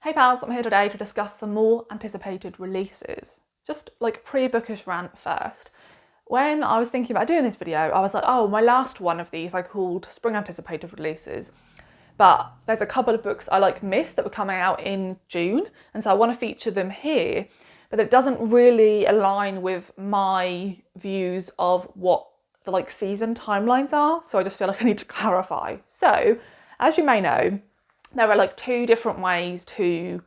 Hey pals, I'm here today to discuss some more anticipated releases. Just like pre-bookish rant first. When I was thinking about doing this video, I was like, oh, my last one of these I called spring anticipated releases. But there's a couple of books I missed that were coming out in June, and so I want to feature them here, but it doesn't really align with my views of what the season timelines are, so I just feel like I need to clarify. So, as you may know, there are two different ways to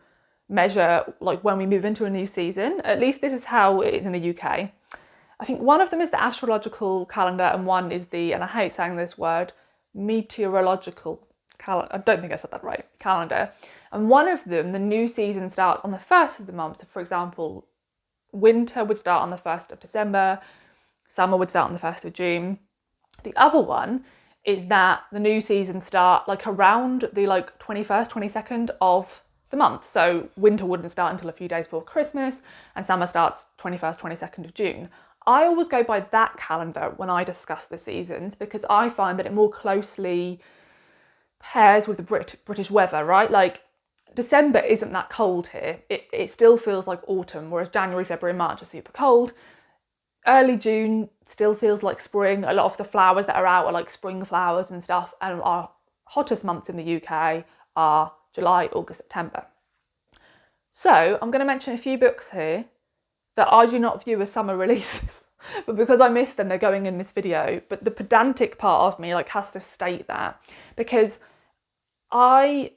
measure when we move into a new season. At least this is how it is in the UK. I think one of them is the astrological calendar and one is the, and I hate saying this word, meteorological calendar. I don't think I said that right, calendar. And one of them, the new season starts on the first of the month. So for example, winter would start on the 1st of December, summer would start on the 1st of June. The other one is that the new season start around the 21st, 22nd of the month. So winter wouldn't start until a few days before Christmas and summer starts 21st, 22nd of June. I always go by that calendar when I discuss the seasons because I find that it more closely pairs with the British weather, right? December isn't that cold here. It still feels like autumn, whereas January, February, March are super cold. Early June still feels like spring. A lot of the flowers that are out are spring flowers and stuff, and our hottest months in the UK are July, August, September. So I'm going to mention a few books here that I do not view as summer releases, but because I missed them, they're going in this video. But the pedantic part of me has to state that because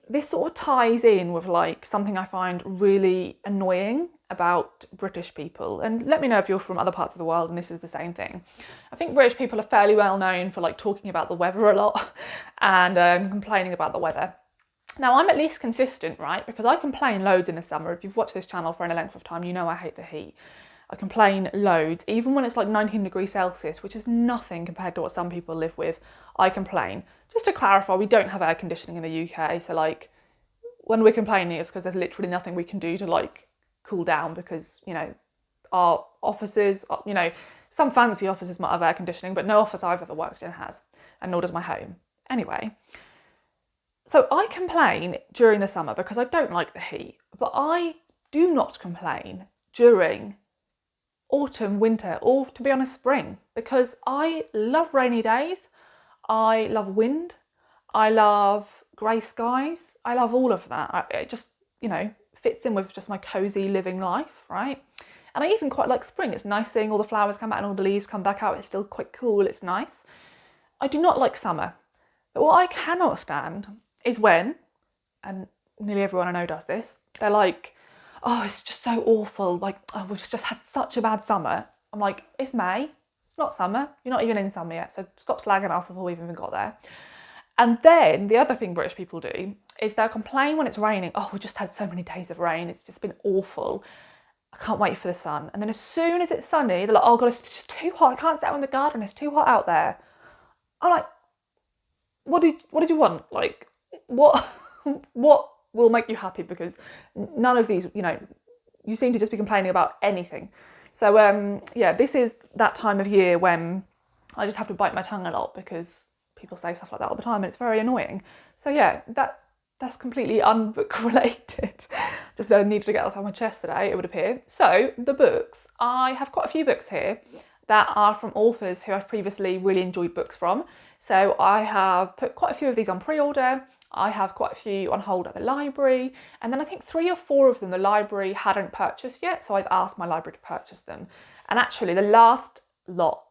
this sort of ties in with something I find really annoying about British people, and let me know if you're from other parts of the world and this is the same thing. I think British people are fairly well known for talking about the weather a lot and complaining about the weather. Now I'm at least consistent, right? Because I complain loads in the summer. If you've watched this channel for any length of time, you know I hate the heat. I complain loads, even when it's 19 degrees Celsius, which is nothing compared to what some people live with. I complain. Just to clarify, we don't have air conditioning in the UK, so when we're complaining, it's because there's literally nothing we can do to cool down because, our offices, some fancy offices might have air conditioning, but no office I've ever worked in has, and nor does my home. Anyway, so I complain during the summer because I don't like the heat, but I do not complain during autumn, winter, or to be honest, spring, because I love rainy days, I love wind, I love grey skies, I love all of that. It just, fits in with just my cosy living life, right? And I even quite like spring. It's nice seeing all the flowers come out and all the leaves come back out. It's still quite cool, it's nice. I do not like summer. But what I cannot stand is when, and nearly everyone I know does this, they're like, oh, it's just so awful. Oh, we've just had such a bad summer. I'm like, it's May. It's not summer. You're not even in summer yet. So stop slagging off before we've even got there. And then the other thing British people do is they'll complain when it's raining. Oh, we just had so many days of rain. It's just been awful. I can't wait for the sun. And then as soon as it's sunny, they're like, oh God, it's just too hot. I can't sit out in the garden. It's too hot out there. I'm like, what did you want? What will make you happy? Because none of these, you seem to just be complaining about anything. So yeah, this is that time of year when I just have to bite my tongue a lot because people say stuff like that all the time and it's very annoying. So yeah, that's completely unbook related. Just needed to get off my chest today, it would appear. So the books, I have quite a few books here that are from authors who I've previously really enjoyed books from. So I have put quite a few of these on pre-order. I have quite a few on hold at the library. And then I think 3 or 4 of them the library hadn't purchased yet. So I've asked my library to purchase them. And actually the last lot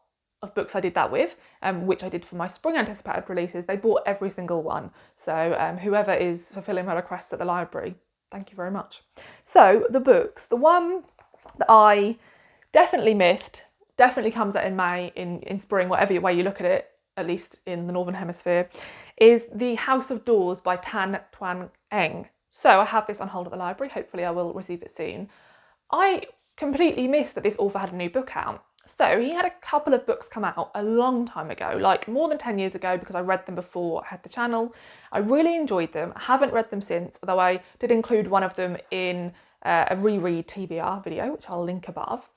of books I did that with, which I did for my spring anticipated releases, they bought every single one. So whoever is fulfilling my requests at the library, thank you very much. So the books, the one that I definitely missed, definitely comes out in May, in spring, whatever way you look at it, at least in the Northern Hemisphere, is The House of Doors by Tan Tuan Eng. So I have this on hold at the library. Hopefully I will receive it soon. I completely missed that this author had a new book out. So he had a couple of books come out a long time ago, more than 10 years ago, because I read them before I had the channel. I really enjoyed them. I haven't read them since, although I did include one of them in a reread TBR video, which I'll link above.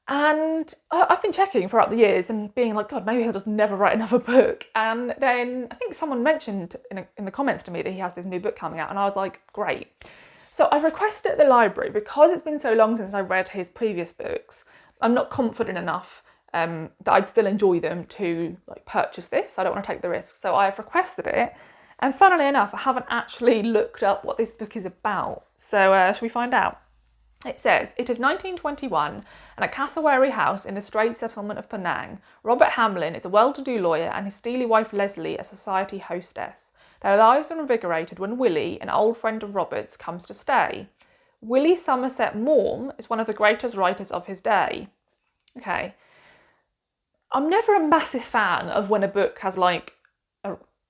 And I've been checking throughout the years and being like, God, maybe he'll just never write another book. And then I think someone mentioned in the comments to me that he has this new book coming out, and I was like, great. So I've requested it at the library because it's been so long since I read his previous books. I'm not confident enough that I'd still enjoy them to like purchase this. I don't want to take the risk. So I've requested it. And funnily enough, I haven't actually looked up what this book is about. So shall we find out? It says, it is 1921 and at Cassowary House in the Strait settlement of Penang, Robert Hamlin is a well-to-do lawyer and his steely wife Leslie a society hostess. Their lives are invigorated when Willie, an old friend of Robert's, comes to stay. Willie Somerset Maugham is one of the greatest writers of his day. Okay. I'm never a massive fan of when a book has like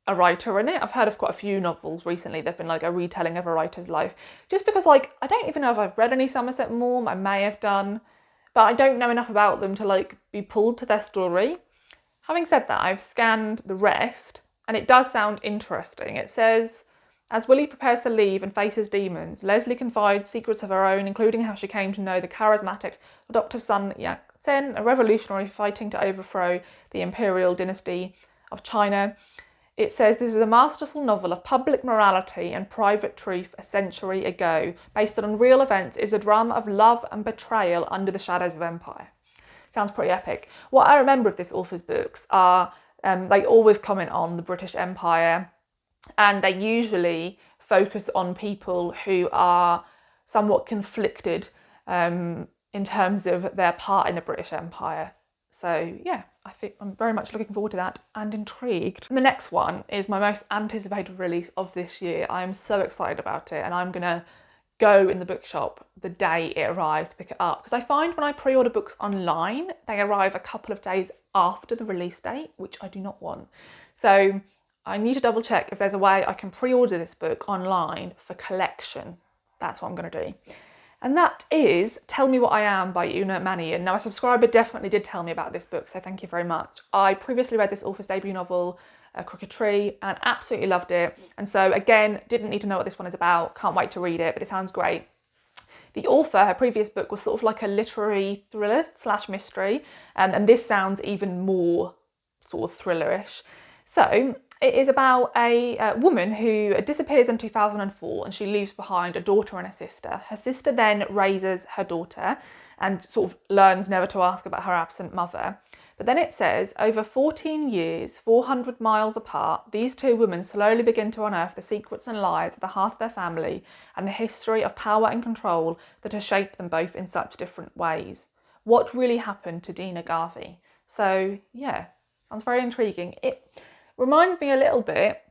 a writer in it. I've heard of quite a few novels recently that have been like a retelling of a writer's life. Just because like, I don't even know if I've read any Somerset Maugham, I may have done, but I don't know enough about them to like be pulled to their story. Having said that, I've scanned the rest and it does sound interesting. It says, as Willie prepares to leave and faces demons, Leslie confides secrets of her own, including how she came to know the charismatic Dr. Sun Yat-sen, a revolutionary fighting to overthrow the imperial dynasty of China. It says this is a masterful novel of public morality and private truth a century ago, based on real events, is a drama of love and betrayal under the shadows of empire. Sounds pretty epic. What I remember of this author's books are they always comment on the British Empire, and they usually focus on people who are somewhat conflicted in terms of their part in the British Empire. So yeah, I think I'm very much looking forward to that and intrigued. And the next one is my most anticipated release of this year. I'm so excited about it and I'm gonna go in the bookshop the day it arrives to pick it up. Because I find when I pre-order books online, they arrive a couple of days after the release date, which I do not want. So I need to double check if there's a way I can pre-order this book online for collection. That's what I'm gonna do. And that is Tell Me What I Am by Una Mannion. Now, a subscriber definitely did tell me about this book, so thank you very much. I previously read this author's debut novel, Crooked Tree, and absolutely loved it. And so, again, didn't need to know what this one is about. Can't wait to read it, but it sounds great. The author, her previous book was sort of like a literary thriller / mystery, and this sounds even more sort of thrillerish. So, it is about a woman who disappears in 2004 and she leaves behind a daughter and a sister. Her sister then raises her daughter and sort of learns never to ask about her absent mother. But then it says, over 14 years, 400 miles apart, these two women slowly begin to unearth the secrets and lies at the heart of their family and the history of power and control that has shaped them both in such different ways. What really happened to Dina Garvey? So yeah, sounds very intriguing. It reminds me a little bit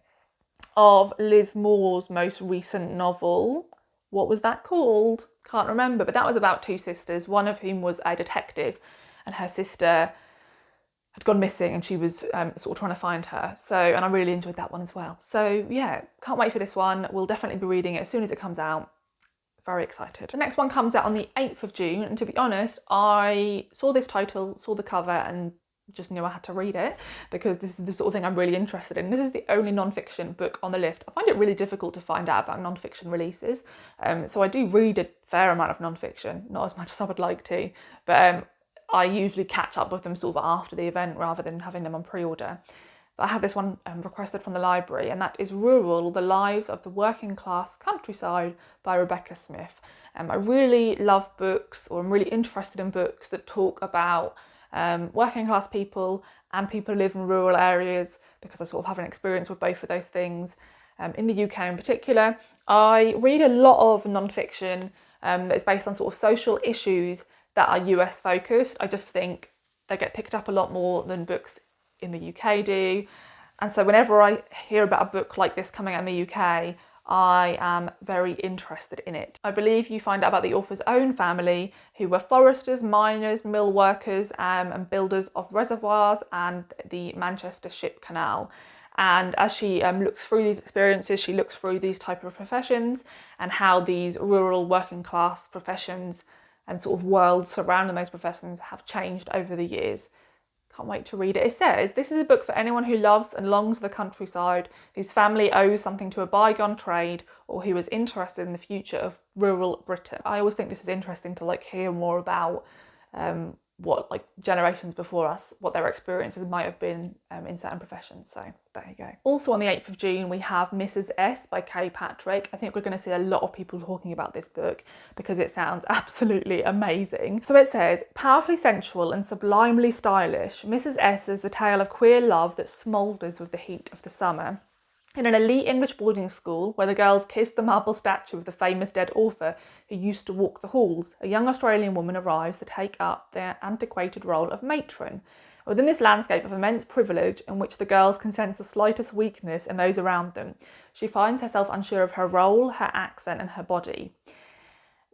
of Liz Moore's most recent novel. What was that called? Can't remember, but that was about two sisters, one of whom was a detective and her sister had gone missing and she was sort of trying to find her. So, and I really enjoyed that one as well. So yeah, can't wait for this one. We'll definitely be reading it as soon as it comes out. Very excited. The next one comes out on the 8th of June. And to be honest, I saw this title, saw the cover and just knew I had to read it because this is the sort of thing I'm really interested in. This is the only non-fiction book on the list. I find it really difficult to find out about non-fiction releases. So I do read a fair amount of non-fiction, not as much as I would like to, but I usually catch up with them sort of after the event rather than having them on pre-order. But I have this one requested from the library, and that is Rural, The Lives of the Working Class Countryside by Rebecca Smith. I really love books, or I'm really interested in books that talk about working class people and people who live in rural areas, because I sort of have an experience with both of those things. In the UK in particular, I read a lot of non-fiction that is based on sort of social issues that are US focused. I just think they get picked up a lot more than books in the UK do. And so whenever I hear about a book like this coming out in the UK, I am very interested in it. I believe you find out about the author's own family, who were foresters, miners, mill workers, and builders of reservoirs and the Manchester Ship Canal. And as she looks through these experiences, she looks through these type of professions and how these rural working class professions and sort of worlds surrounding those professions have changed over the years. Can't wait to read it. It says, this is a book for anyone who loves and longs for the countryside, whose family owes something to a bygone trade, or who is interested in the future of rural Britain. I always think this is interesting to like hear more about what like generations before us, what their experiences might have been in certain professions. So there you go. Also on the 8th of June, we have Mrs. S by Kay Patrick. I think we're going to see a lot of people talking about this book because it sounds absolutely amazing. So it says, powerfully sensual and sublimely stylish, Mrs. S is a tale of queer love that smoulders with the heat of the summer. In an elite English boarding school, where the girls kiss the marble statue of the famous dead author who used to walk the halls, a young Australian woman arrives to take up their antiquated role of matron. Within this landscape of immense privilege, in which the girls can sense the slightest weakness in those around them, she finds herself unsure of her role, her accent and her body.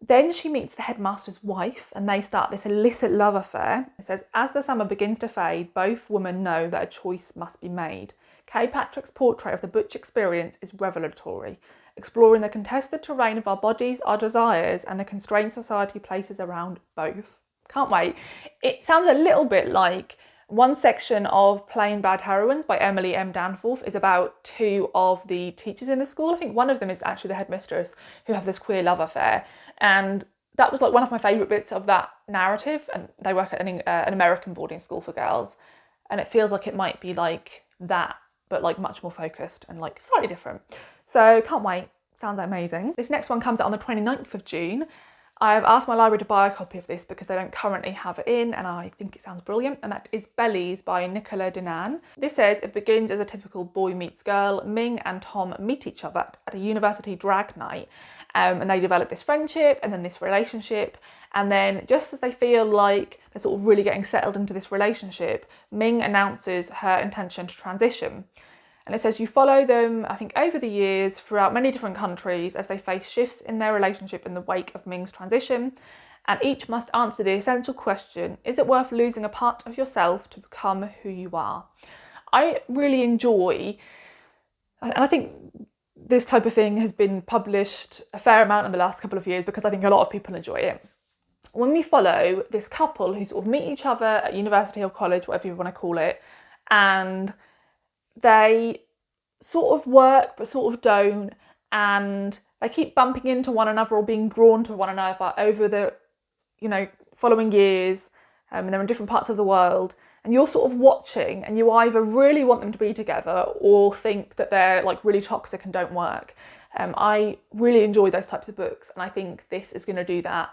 Then she meets the headmaster's wife and they start this illicit love affair. It says, as the summer begins to fade, both women know that a choice must be made. Kay Patrick's portrait of the butch experience is revelatory, exploring the contested terrain of our bodies, our desires, and the constraints society places around both. Can't wait. It sounds a little bit like one section of Plain Bad Heroines by Emily M. Danforth is about two of the teachers in the school. I think one of them is actually the headmistress who have this queer love affair. And that was like one of my favourite bits of that narrative. And they work at an American boarding school for girls. And it feels like it might be like that, but like much more focused and like slightly different. So can't wait. Sounds amazing. This next one comes out on the 29th of June. I've asked my library to buy a copy of this because they don't currently have it in and I think it sounds brilliant, and that is Bellies by Nicola Dinan. This says it begins as a typical boy meets girl. Ming and Tom meet each other at a university drag night and they develop this friendship and then this relationship, and then just as they feel like they're sort of really getting settled into this relationship, Ming announces her intention to transition. And it says you follow them, I think, over the years throughout many different countries as they face shifts in their relationship in the wake of Ming's transition. And each must answer the essential question, is it worth losing a part of yourself to become who you are? I really enjoy, and I think this type of thing has been published a fair amount in the last couple of years because I think a lot of people enjoy it. When we follow this couple who sort of meet each other at university or college, whatever you want to call it, and they sort of work but sort of don't, and they keep bumping into one another or being drawn to one another over the following years, and they're in different parts of the world, and you're sort of watching and you either really want them to be together or think that they're like really toxic and don't work. I really enjoy those types of books, and I think this is going to do that,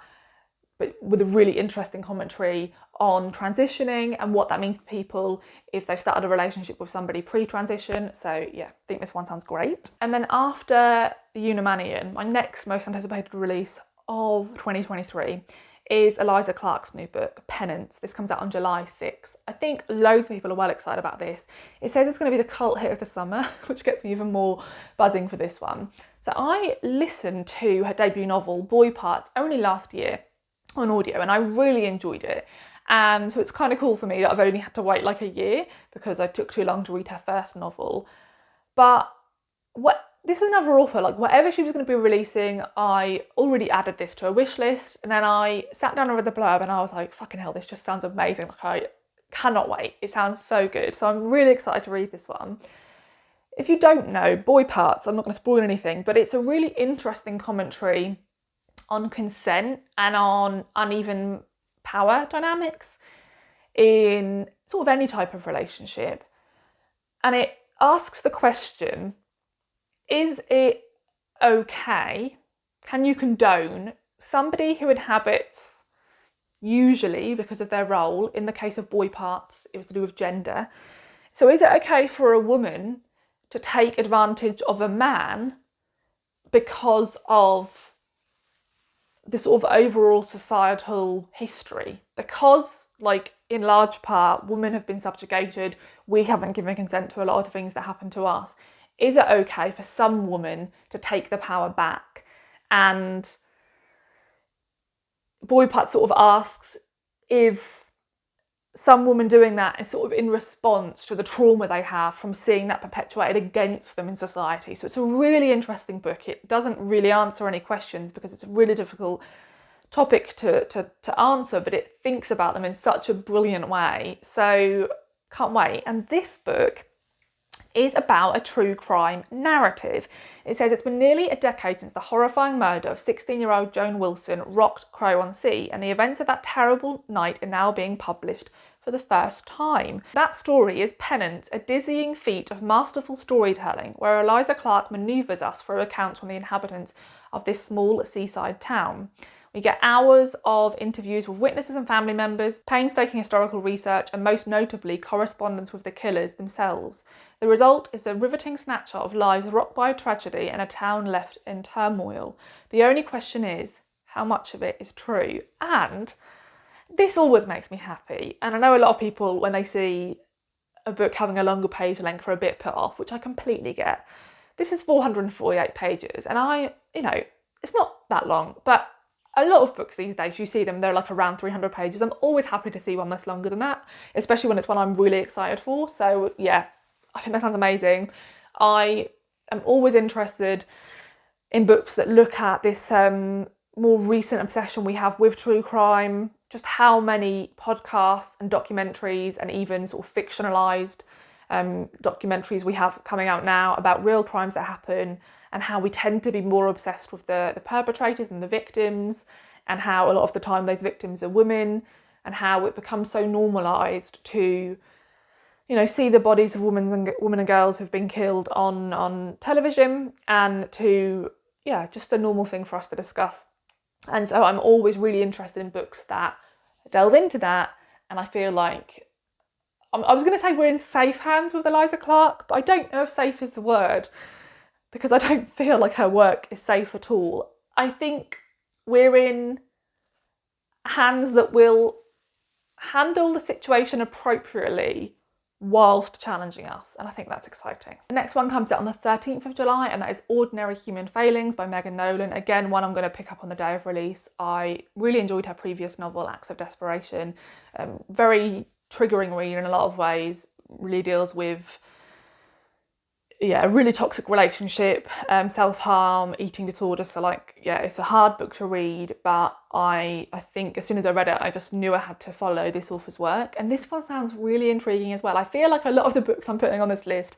but with a really interesting commentary on transitioning and what that means for people if they've started a relationship with somebody pre-transition. So yeah, I think this one sounds great. And then after the Unimanian, my next most anticipated release of 2023 is Eliza Clark's new book, Penance. This comes out on July 6th. I think loads of people are well excited about this. It says it's going to be the cult hit of the summer, which gets me even more buzzing for this one. So I listened to her debut novel, Boy Parts, only last year on audio, and I really enjoyed it. And so it's kind of cool for me that I've only had to wait like a year because I took too long to read her first novel. But this is another author, like whatever she was going to be releasing, I already added this to a wish list, and then I sat down and read the blurb and I was like, fucking hell, this just sounds amazing. Like I cannot wait. It sounds so good. So I'm really excited to read this one. If you don't know, Boy Parts, I'm not going to spoil anything, but it's a really interesting commentary on consent and on uneven power dynamics in sort of any type of relationship. And it asks the question, is it okay, can you condone somebody who inhabits, usually because of their role, in the case of Boy Parts, it was to do with gender. So is it okay for a woman to take advantage of a man because of the sort of overall societal history? Because, like, in large part, women have been subjugated, we haven't given consent to a lot of the things that happen to us. Is it okay for some woman to take the power back? And Boy Parts sort of asks if some woman doing that is sort of in response to the trauma they have from seeing that perpetuated against them in society. So it's a really interesting book. It doesn't really answer any questions because it's a really difficult topic to answer, but it thinks about them in such a brilliant way. So can't wait. And this book is about a true crime narrative. It says it's been nearly a decade since the horrifying murder of 16-year-old Joan Wilson rocked Crow-on-Sea, and the events of that terrible night are now being published for the first time. That story is Penance, a dizzying feat of masterful storytelling where Eliza Clark manoeuvres us through accounts from the inhabitants of this small seaside town. We get hours of interviews with witnesses and family members, painstaking historical research, and most notably correspondence with the killers themselves. The result is a riveting snapshot of lives rocked by a tragedy and a town left in turmoil. The only question is, how much of it is true? And this always makes me happy. And I know a lot of people, when they see a book having a longer page length, are a bit put off, which I completely get. This is 448 pages, and it's not that long, but a lot of books these days, you see them, they're like around 300 pages. I'm always happy to see one that's longer than that, especially when it's one I'm really excited for. So yeah, I think that sounds amazing. I am always interested in books that look at this more recent obsession we have with true crime, just how many podcasts and documentaries and even sort of fictionalised documentaries we have coming out now about real crimes that happen, and how we tend to be more obsessed with the perpetrators and the victims, and how a lot of the time those victims are women, and how it becomes so normalised to, see the bodies of women and girls who've been killed on television, and to, just a normal thing for us to discuss. And so I'm always really interested in books that delve into that, and I feel like, I was going to say we're in safe hands with Eliza Clark, but I don't know if safe is the word, because I don't feel like her work is safe at all. I think we're in hands that will handle the situation appropriately whilst challenging us, and I think that's exciting. The next one comes out on the 13th of July, and that is Ordinary Human Failings by Megan Nolan. Again, one I'm going to pick up on the day of release. I really enjoyed her previous novel, Acts of Desperation. Very triggering read in a lot of ways. Really deals with a really toxic relationship, self-harm, eating disorder. So it's a hard book to read, but I think as soon as I read it, I just knew I had to follow this author's work. And this one sounds really intriguing as well. I feel like a lot of the books I'm putting on this list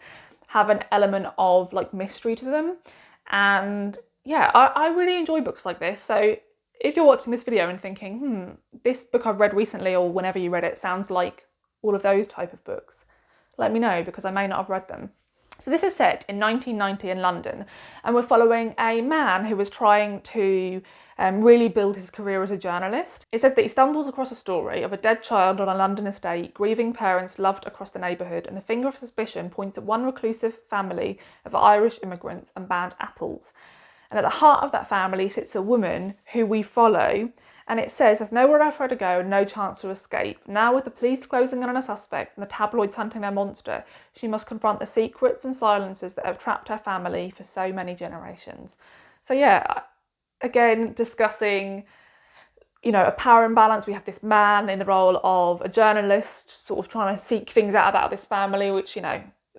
have an element of mystery to them. And I really enjoy books like this. So if you're watching this video and thinking, this book I've read recently, or whenever you read it, sounds like all of those type of books, let me know, because I may not have read them. So this is set in 1990 in London, and we're following a man who was trying to really build his career as a journalist. It says that he stumbles across a story of a dead child on a London estate, grieving parents loved across the neighbourhood, and the finger of suspicion points at one reclusive family of Irish immigrants and banned apples. And at the heart of that family sits a woman who we follow, and it says there's nowhere else for her to go and no chance to escape. Now, with the police closing in on a suspect and the tabloids hunting their monster, she must confront the secrets and silences that have trapped her family for so many generations. So again, discussing, a power imbalance. We have this man in the role of a journalist, sort of trying to seek things out about this family, which,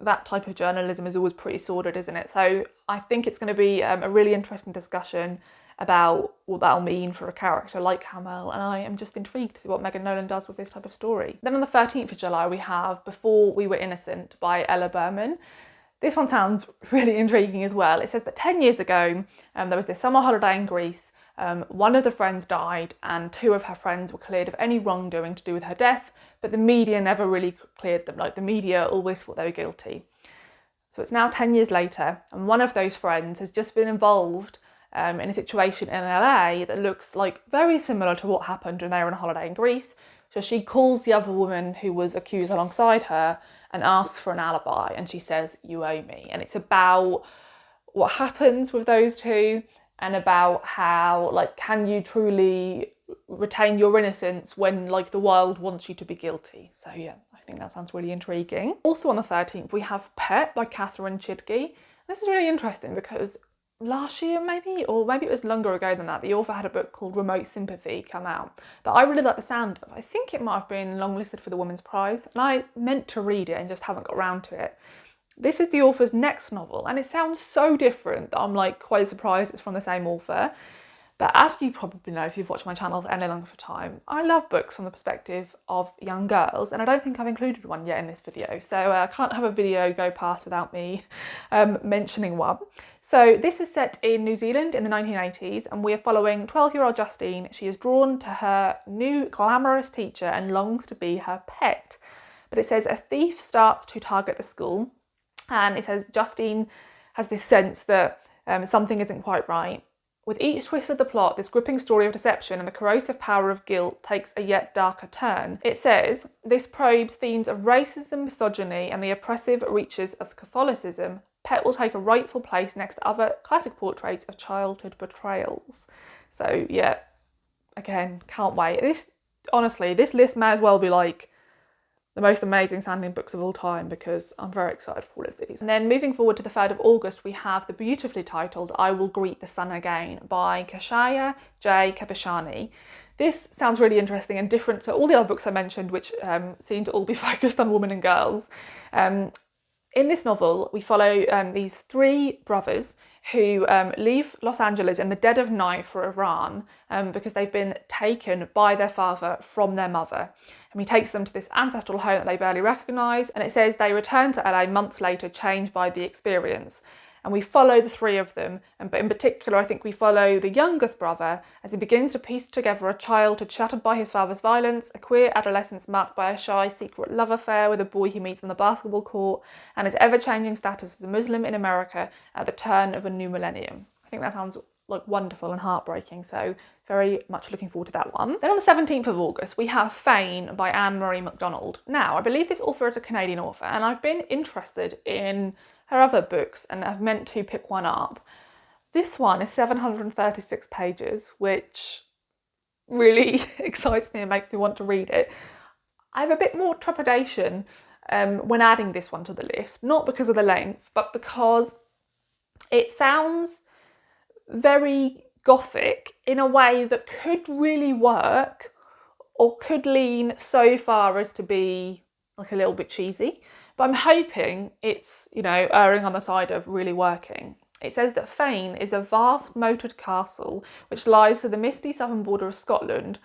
that type of journalism is always pretty sordid, isn't it? So I think it's going to be a really interesting discussion about what that'll mean for a character like Hamel, and I am just intrigued to see what Megan Nolan does with this type of story. Then on the 13th of July, we have Before We Were Innocent by Ella Berman. This one sounds really intriguing as well. It says that 10 years ago, there was this summer holiday in Greece. One of the friends died, and two of her friends were cleared of any wrongdoing to do with her death, but the media never really cleared them. The media always thought they were guilty. So it's now 10 years later, and one of those friends has just been involved in a situation in LA that looks very similar to what happened when they were on a holiday in Greece. So she calls the other woman who was accused alongside her and asks for an alibi, and she says, "You owe me." And it's about what happens with those two, and about how can you truly retain your innocence when the world wants you to be guilty. So I think that sounds really intriguing. Also on the 13th, we have Pet by Catherine Chidgey. This is really interesting because last year maybe it was longer ago than that, the author had a book called Remote Sympathy come out that I really like the sound of. I think it might have been longlisted for the Women's Prize, and I meant to read it and just haven't got around to it. This is the author's next novel, and it sounds so different that I'm quite surprised it's from the same author. But as you probably know if you've watched my channel for any longer time, I love books from the perspective of young girls, and I don't think I've included one yet in this video, so I can't have a video go past without me mentioning one. So this is set in New Zealand in the 1980s, and we are following 12-year-old Justine. She is drawn to her new glamorous teacher and longs to be her pet. But it says a thief starts to target the school, and it says Justine has this sense that something isn't quite right. With each twist of the plot, this gripping story of deception and the corrosive power of guilt takes a yet darker turn. It says, this probes themes of racism, misogyny, and the oppressive reaches of Catholicism. Pet will take a rightful place next to other classic portraits of childhood betrayals. So yeah, again, can't wait. Honestly, this list may as well be like the most amazing sounding books of all time, because I'm very excited for all of these. And then moving forward to the 3rd of August, we have the beautifully titled I Will Greet the Sun Again by Kashaya J. Kebashani. This sounds really interesting and different to all the other books I mentioned, which seem to all be focused on women and girls. In this novel, we follow these 3 brothers who leave Los Angeles in the dead of night for Iran because they've been taken by their father from their mother. And he takes them to this ancestral home that they barely recognise, and it says they return to LA months later, changed by the experience. And we follow the 3 of them, but in particular I think we follow the youngest brother as he begins to piece together a childhood shattered by his father's violence, a queer adolescence marked by a shy secret love affair with a boy he meets on the basketball court, and his ever-changing status as a Muslim in America at the turn of a new millennium. I think that sounds like wonderful and heartbreaking, so very much looking forward to that one. Then on the 17th of August, we have Fane by Anne-Marie MacDonald. Now, I believe this author is a Canadian author, and I've been interested in her other books and I've meant to pick one up. This one is 736 pages, which really excites me and makes me want to read it. I have a bit more trepidation when adding this one to the list, not because of the length, but because it sounds very gothic in a way that could really work or could lean so far as to be like a little bit cheesy. But I'm hoping it's, erring on the side of really working. It says that Fane is a vast moated castle which lies to the misty southern border of Scotland,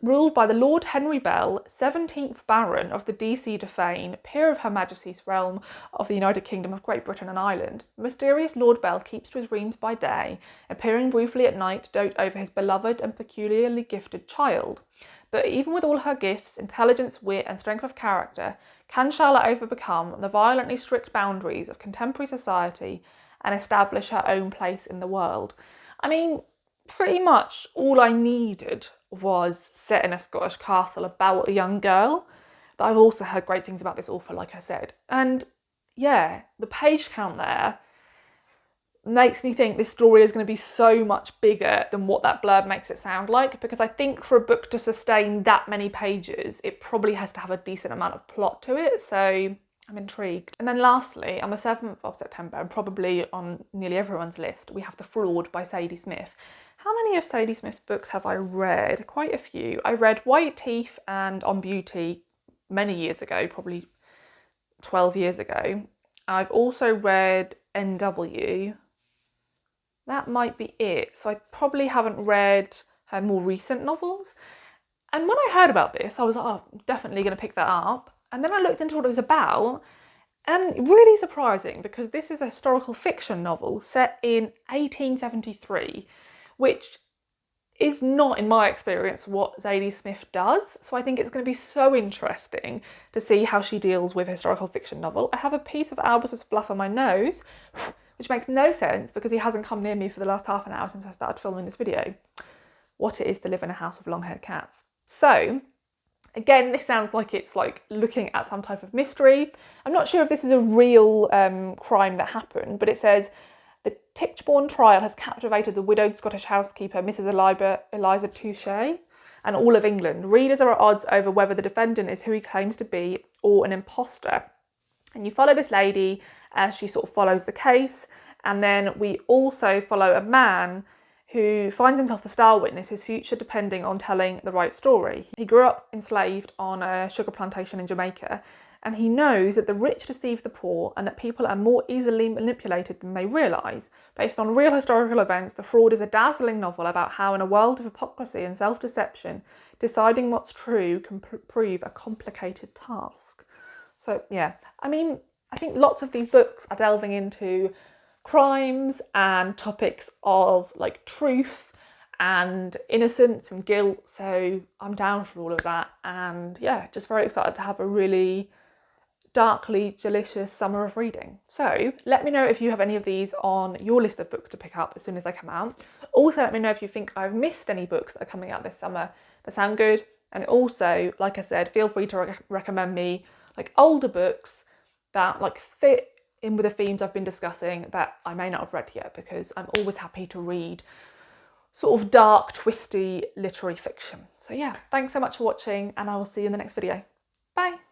ruled by the Lord Henry Bell, 17th Baron of the DC de Fane, peer of Her Majesty's realm of the United Kingdom of Great Britain and Ireland. Mysterious Lord Bell keeps to his dreams by day, appearing briefly at night to dote over his beloved and peculiarly gifted child. But even with all her gifts, intelligence, wit and strength of character, can Charlotte overcome the violently strict boundaries of contemporary society and establish her own place in the world? I mean, pretty much all I needed was set in a Scottish castle about a young girl. But I've also heard great things about this author, like I said. And yeah, the page count there makes me think this story is going to be so much bigger than what that blurb makes it sound like, because I think for a book to sustain that many pages, it probably has to have a decent amount of plot to it, so I'm intrigued. And then lastly, on the 7th of September, and probably on nearly everyone's list, we have The Fraud by Sadie Smith. How many of Sadie Smith's books have I read? Quite a few. I read White Teeth and On Beauty many years ago, probably 12 years ago. I've also read NW. That might be it. So I probably haven't read her more recent novels. And when I heard about this, I was like, oh, I'm definitely going to pick that up. And then I looked into what it was about, and really surprising, because this is a historical fiction novel set in 1873, which is not, in my experience, what Zadie Smith does. So I think it's going to be so interesting to see how she deals with a historical fiction novel. I have a piece of Albus's fluff on my nose, which makes no sense because he hasn't come near me for the last half an hour since I started filming this video. What it is to live in a house with long-haired cats. So, again, this sounds like it's like looking at some type of mystery. I'm not sure if this is a real crime that happened, but it says, the Tichborne trial has captivated the widowed Scottish housekeeper, Mrs. Eliza Touchet, and all of England. Readers are at odds over whether the defendant is who he claims to be or an imposter. And you follow this lady as she sort of follows the case. And then we also follow a man who finds himself the star witness, his future depending on telling the right story. He grew up enslaved on a sugar plantation in Jamaica, and he knows that the rich deceive the poor and that people are more easily manipulated than they realise. Based on real historical events, The Fraud is a dazzling novel about how, in a world of hypocrisy and self-deception, deciding what's true can prove a complicated task. So yeah, I mean, I think lots of these books are delving into crimes and topics of like truth and innocence and guilt, so I'm down for all of that, and yeah, just very excited to have a really darkly delicious summer of reading. So let me know if you have any of these on your list of books to pick up as soon as they come out. Also let me know if you think I've missed any books that are coming out this summer that sound good, and also, like I said, feel free to recommend me like older books that like fit in with the themes I've been discussing that I may not have read yet, because I'm always happy to read sort of dark, twisty literary fiction. So yeah, thanks so much for watching, and I will see you in the next video. Bye.